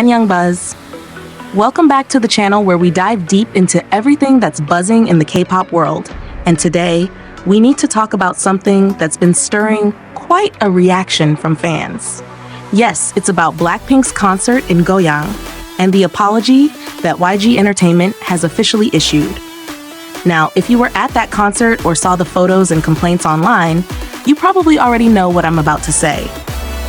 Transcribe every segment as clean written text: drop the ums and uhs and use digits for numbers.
Young Buzz. Welcome back to the channel where we dive deep into everything that's buzzing in the K-pop world. And today, we need to talk about something that's been stirring quite a reaction from fans. Yes, it's about BLACKPINK's concert in Goyang and the apology that YG Entertainment has officially issued. Now, if you were at that concert or saw the photos and complaints online, you probably already know what I'm about to say.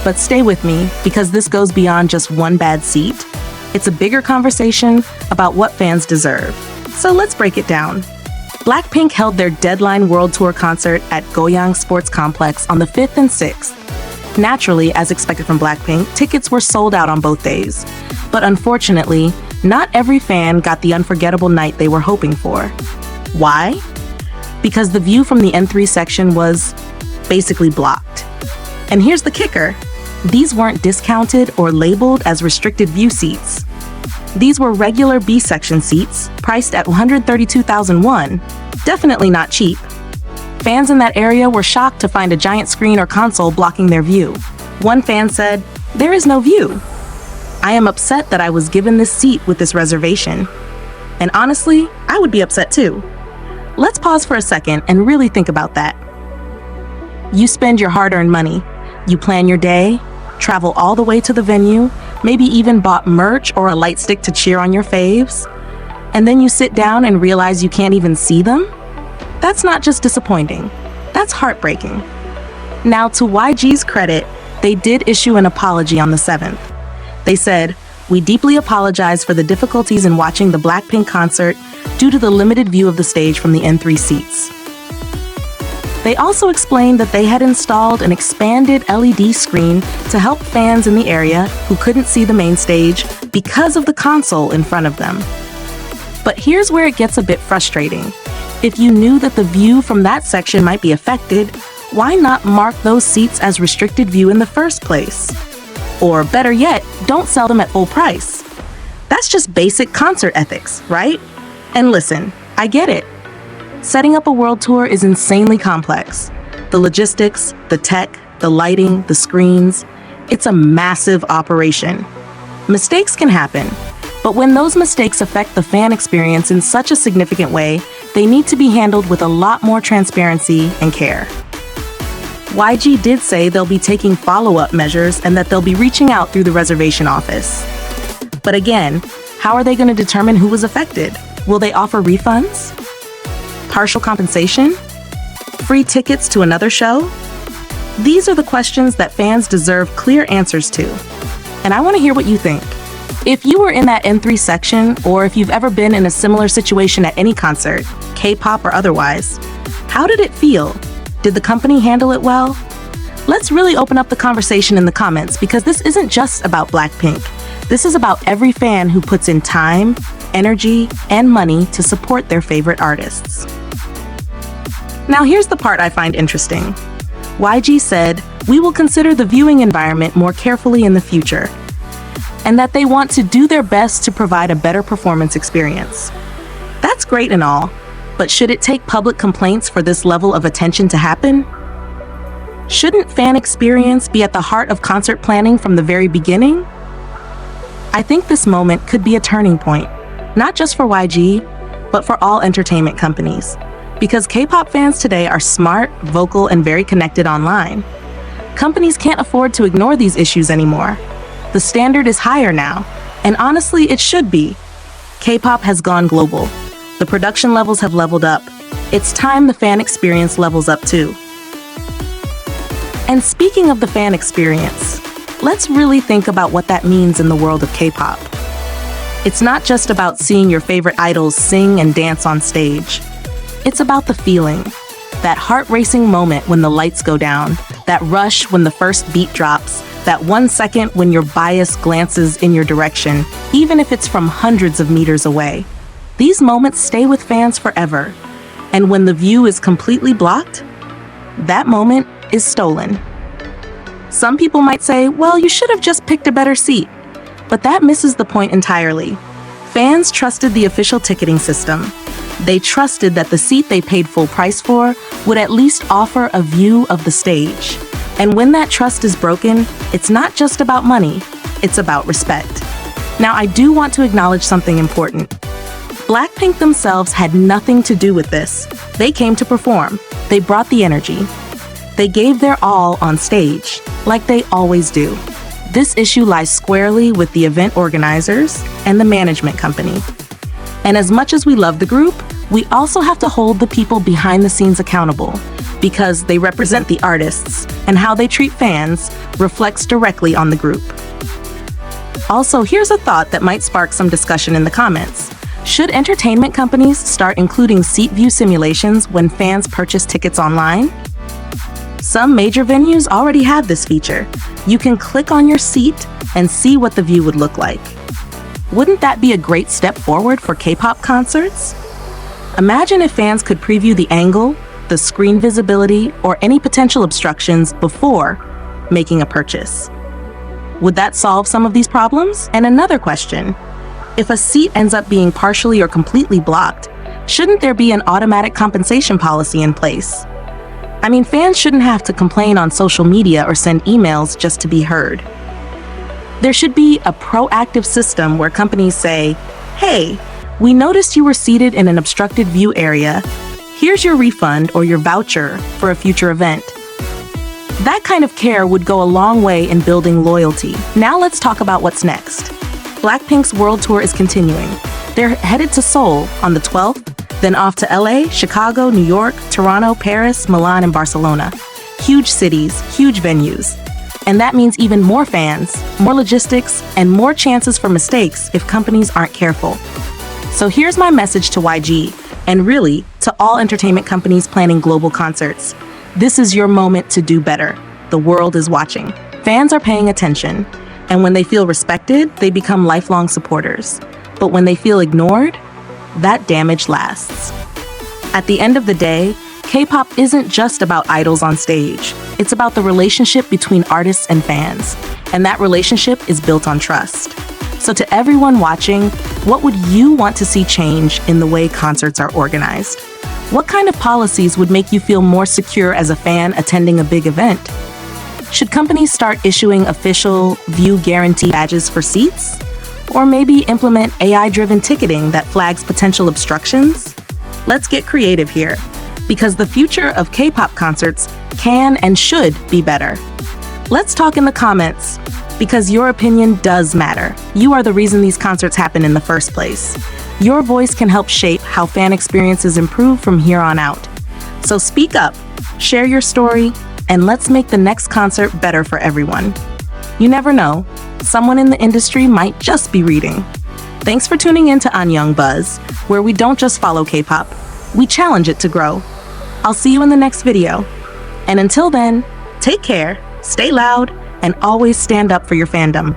But stay with me, because this goes beyond just one bad seat. It's a bigger conversation about what fans deserve. So let's break it down. BLACKPINK held their Deadline World Tour concert at Goyang Sports Complex on the 5th and 6th. Naturally, as expected from BLACKPINK, tickets were sold out on both days. But unfortunately, not every fan got the unforgettable night they were hoping for. Why? Because the view from the N3 section was basically blocked. And here's the kicker. These weren't discounted or labeled as restricted view seats. These were regular B-section seats, priced at 132,000 won. Definitely not cheap. Fans in that area were shocked to find a giant screen or console blocking their view. One fan said, "There is no view. I am upset that I was given this seat with this reservation." And honestly, I would be upset too. Let's pause for a second and really think about that. You spend your hard-earned money. You plan your day, travel all the way to the venue, maybe even bought merch or a light stick to cheer on your faves, and then you sit down and realize you can't even see them? That's not just disappointing, that's heartbreaking. Now, to YG's credit, they did issue an apology on the 7th. They said, "We deeply apologize for the difficulties in watching the BLACKPINK concert due to the limited view of the stage from the N3 seats." They also explained that they had installed an expanded LED screen to help fans in the area who couldn't see the main stage because of the console in front of them. But here's where it gets a bit frustrating. If you knew that the view from that section might be affected, why not mark those seats as restricted view in the first place? Or better yet, don't sell them at full price. That's just basic concert ethics, right? And listen, I get it. Setting up a world tour is insanely complex. The logistics, the tech, the lighting, the screens, it's a massive operation. Mistakes can happen, but when those mistakes affect the fan experience in such a significant way, they need to be handled with a lot more transparency and care. YG did say they'll be taking follow-up measures and that they'll be reaching out through the reservation office. But again, how are they going to determine who was affected? Will they offer refunds? Partial compensation? Free tickets to another show? These are the questions that fans deserve clear answers to. And I want to hear what you think. If you were in that N3 section, or if you've ever been in a similar situation at any concert, K-pop or otherwise, how did it feel? Did the company handle it well? Let's really open up the conversation in the comments, because this isn't just about BLACKPINK. This is about every fan who puts in time, energy, and money to support their favorite artists. Now here's the part I find interesting. YG said, "We will consider the viewing environment more carefully in the future," and that they want to do their best to provide a better performance experience. That's great and all, but should it take public complaints for this level of attention to happen? Shouldn't fan experience be at the heart of concert planning from the very beginning? I think this moment could be a turning point, not just for YG, but for all entertainment companies. Because K-pop fans today are smart, vocal, and very connected online. Companies can't afford to ignore these issues anymore. The standard is higher now, and honestly, it should be. K-pop has gone global. The production levels have leveled up. It's time the fan experience levels up too. And speaking of the fan experience, let's really think about what that means in the world of K-pop. It's not just about seeing your favorite idols sing and dance on stage. It's about the feeling, that heart-racing moment when the lights go down, that rush when the first beat drops, that 1 second when your bias glances in your direction, even if it's from hundreds of meters away. These moments stay with fans forever. And when the view is completely blocked, that moment is stolen. Some people might say, well, you should have just picked a better seat. But that misses the point entirely. Fans trusted the official ticketing system. They trusted that the seat they paid full price for would at least offer a view of the stage. And when that trust is broken, it's not just about money, it's about respect. Now, I do want to acknowledge something important. BLACKPINK themselves had nothing to do with this. They came to perform. They brought the energy. They gave their all on stage, like they always do. This issue lies squarely with the event organizers and the management company. And as much as we love the group, we also have to hold the people behind the scenes accountable, because they represent the artists, and how they treat fans reflects directly on the group. Also, here's a thought that might spark some discussion in the comments. Should entertainment companies start including seat view simulations when fans purchase tickets online? Some major venues already have this feature. You can click on your seat and see what the view would look like. Wouldn't that be a great step forward for K-pop concerts? Imagine if fans could preview the angle, the screen visibility, or any potential obstructions before making a purchase. Would that solve some of these problems? And another question, if a seat ends up being partially or completely blocked, shouldn't there be an automatic compensation policy in place? I mean, fans shouldn't have to complain on social media or send emails just to be heard. There should be a proactive system where companies say, "Hey, we noticed you were seated in an obstructed view area. Here's your refund or your voucher for a future event." That kind of care would go a long way in building loyalty. Now let's talk about what's next. BLACKPINK's world tour is continuing. They're headed to Seoul on the 12th, then off to LA, Chicago, New York, Toronto, Paris, Milan, and Barcelona. Huge cities, huge venues. And that means even more fans, more logistics, and more chances for mistakes if companies aren't careful. So here's my message to YG, and really to all entertainment companies planning global concerts. This is your moment to do better. The world is watching. Fans are paying attention. And when they feel respected, they become lifelong supporters. But when they feel ignored, that damage lasts. At the end of the day, K-pop isn't just about idols on stage. It's about the relationship between artists and fans. And that relationship is built on trust. So to everyone watching, what would you want to see change in the way concerts are organized? What kind of policies would make you feel more secure as a fan attending a big event? Should companies start issuing official view guarantee badges for seats? Or maybe implement AI-driven ticketing that flags potential obstructions? Let's get creative here, because the future of K-pop concerts can and should be better. Let's talk in the comments, because your opinion does matter. You are the reason these concerts happen in the first place. Your voice can help shape how fan experiences improve from here on out. So speak up, share your story, and let's make the next concert better for everyone. You never know, someone in the industry might just be reading. Thanks for tuning in to Anyang Buzz, where we don't just follow K-pop, we challenge it to grow. I'll see you in the next video. And until then, take care, stay loud, and always stand up for your fandom.